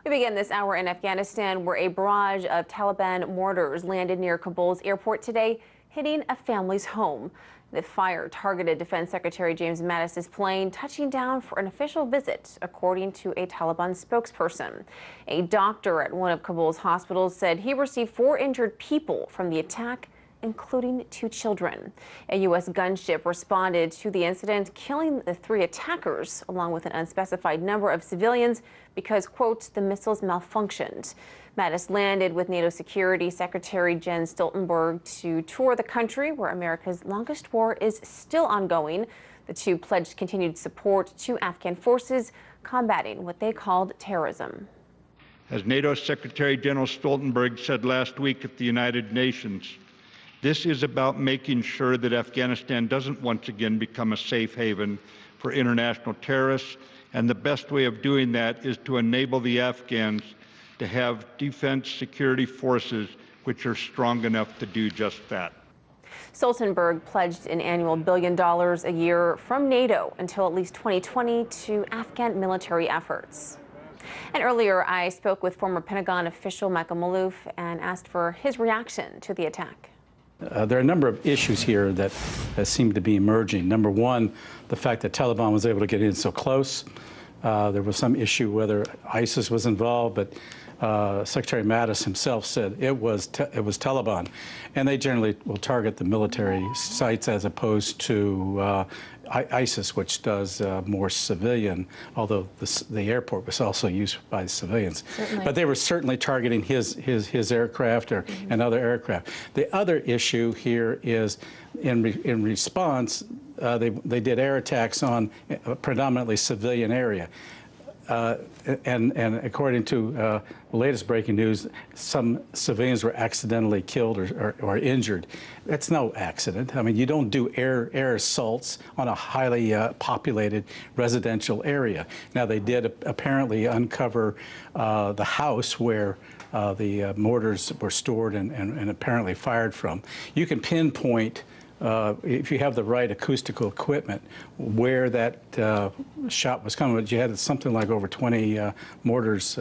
We begin this hour in Afghanistan, where a barrage of Taliban mortars landed near Kabul's airport today, hitting a family's home. The fire targeted Defense Secretary James Mattis's plane, touching down for an official visit, according to a Taliban spokesperson. A doctor at one of Kabul's hospitals said he received 4 injured people from the attack, including 2 children. A U.S. gunship responded to the incident, killing the 3 attackers, along with an unspecified number of civilians, because, quote, the missiles malfunctioned. Mattis landed with NATO Security Secretary Jens Stoltenberg to tour the country, where America's longest war is still ongoing. The two pledged continued support to Afghan forces combating what they called terrorism. As NATO Secretary General Stoltenberg said last week at the United Nations, this is about making sure that Afghanistan doesn't once again become a safe haven for international terrorists, and the best way of doing that is to enable the Afghans to have defense security forces which are strong enough to do just that. Stoltenberg pledged an annual $1 billion a year from NATO until at least 2020 to Afghan military efforts. And earlier, I spoke with former Pentagon official Michael Maloof and asked for his reaction to the attack. There are a number of issues here that seem to be emerging. Number one, the fact that Taliban was able to get in so close. There was some issue whether ISIS was involved, but Secretary Mattis himself said it was Taliban, and they generally will target the military sites as opposed to ISIS, which does more civilian, although the airport was also used by civilians. Certainly. But they were certainly targeting his aircraft and other aircraft. The other issue here is in response, they did air attacks on a predominantly civilian area. And according to the latest breaking news, some civilians were accidentally killed or injured. That's no accident. I mean, you don't do air assaults on a highly populated residential area. Now, they did apparently uncover the house where the mortars were stored and apparently fired from. You can pinpoint, if you have the right acoustical equipment, where that shot was coming. But you had something like over 20 mortars,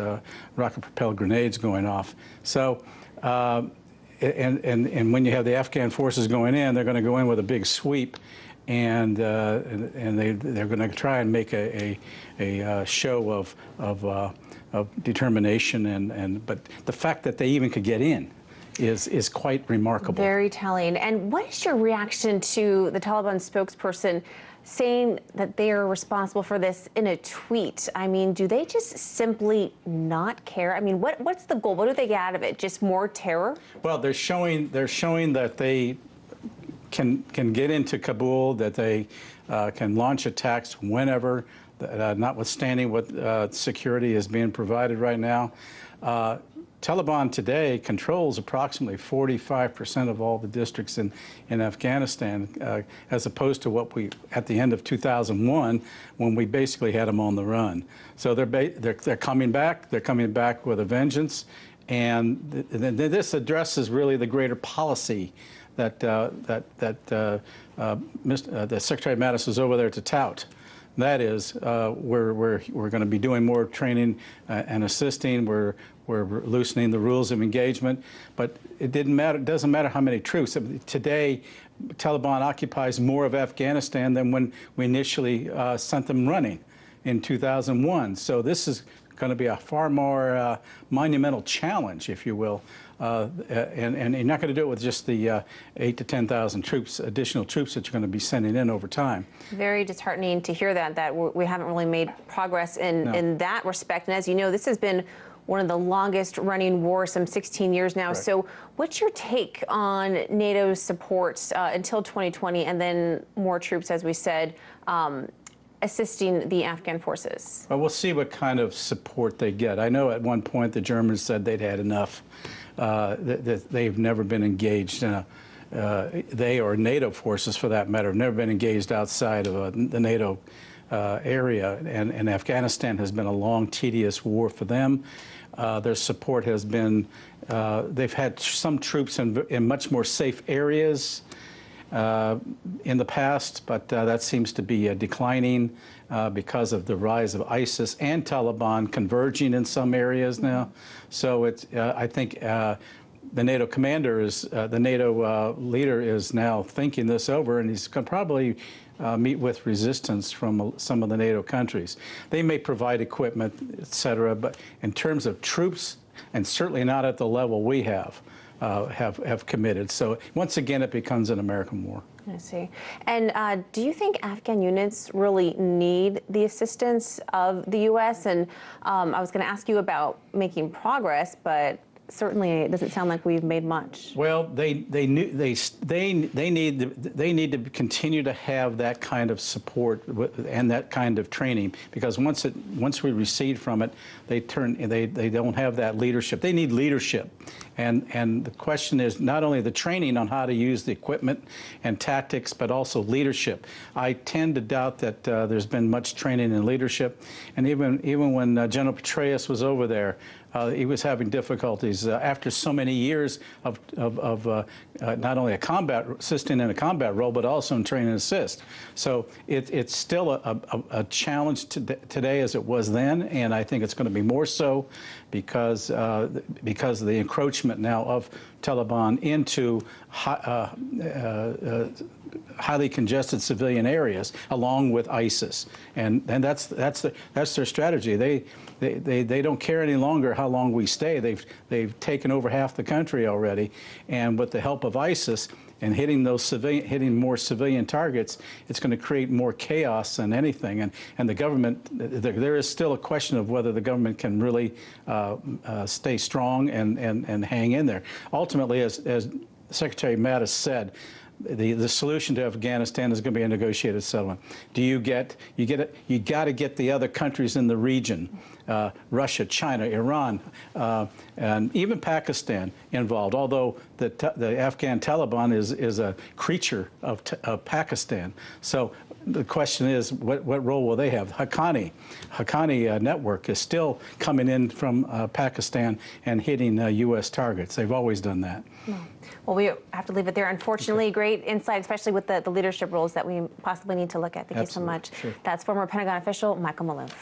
rocket-propelled grenades going off. So, and when you have the Afghan forces going in, they're going to go in with a big sweep, and they're going to try and make a show of determination. But the fact that they even could get in is quite remarkable. Very telling. And what is your reaction to the Taliban spokesperson saying that they are responsible for this in a tweet? I mean, do they just simply not care? I mean, what's the goal? What do they get out of it? Just more terror? Well, they're showing that they can get into Kabul, that they can launch attacks whenever, notwithstanding what security is being provided right now. Taliban today controls approximately 45% of all the districts in Afghanistan, as opposed to what we, at the end of 2001, when we basically had them on the run. So they're coming back. They're coming back with a vengeance, and this addresses really the greater policy that the Secretary Mattis was over there to tout. That is, we're going to be doing more training and assisting. We're loosening the rules of engagement, but it doesn't matter how many troops. Today, Taliban occupies more of Afghanistan than when we initially sent them running in 2001. So this is going to be a far more monumental challenge, if you will. And you're not going to do it with just the 8,000 to 10,000 troops, additional troops that you're going to be sending in over time. Very disheartening to hear that we haven't really made progress in that respect. And as you know, this has been one of the longest running wars, some 16 years now. Right. So what's your take on NATO's support until 2020 and then more troops, as we said, assisting the Afghan forces? Well, we'll see what kind of support they get. I know at one point the Germans said they'd had enough. They've never been engaged in they or NATO forces, for that matter, have never been engaged outside of the NATO area. And Afghanistan has been a long, tedious war for them. Their support has been, they've had some troops in much more safe areas. in the past, but that seems to be declining because of the rise of ISIS and Taliban converging in some areas now. So it's, I think the NATO commander is, the NATO leader is now thinking this over, and he's going to probably meet with resistance from some of the NATO countries. They may provide equipment, et cetera, but in terms of troops, and certainly not at the level we have committed. So once again, it becomes an American war. I see. And do you think Afghan units really need the assistance of the U.S.? And I was going to ask you about making progress, but certainly it doesn't sound like we've made much. Well, they need to continue to have that kind of support and that kind of training, because once we recede from it, they don't have that leadership. They need leadership. And the question is not only the training on how to use the equipment and tactics, but also leadership. I tend to doubt that there's been much training in leadership. And even when General Petraeus was over there, he was having difficulties after so many years of not only assisting in a combat role, but also in training and assist. So it's still a challenge today as it was then, and I think it's going to be more so because of the encroachment now of Taliban into highly congested civilian areas, along with ISIS, and that's their strategy. They don't care any longer how long we stay. They've taken over half the country already, and with the help of ISIS and hitting more civilian targets, it's going to create more chaos than anything. And the government, there is still a question of whether the government can really stay strong and hang in there. Ultimately, as Secretary Mattis said, the solution to Afghanistan is going to be a negotiated settlement. You got to get the other countries in the region, Russia, China, Iran, and even Pakistan involved. Although the Afghan Taliban is a creature of Pakistan, so the question is, what role will they have? Haqqani network is still coming in from Pakistan and hitting U.S. targets. They've always done that. Well, we have to leave it there. Unfortunately, great insight, especially with the leadership roles that we possibly need to look at. Thank you so much. Sure. That's former Pentagon official Michael Maloof.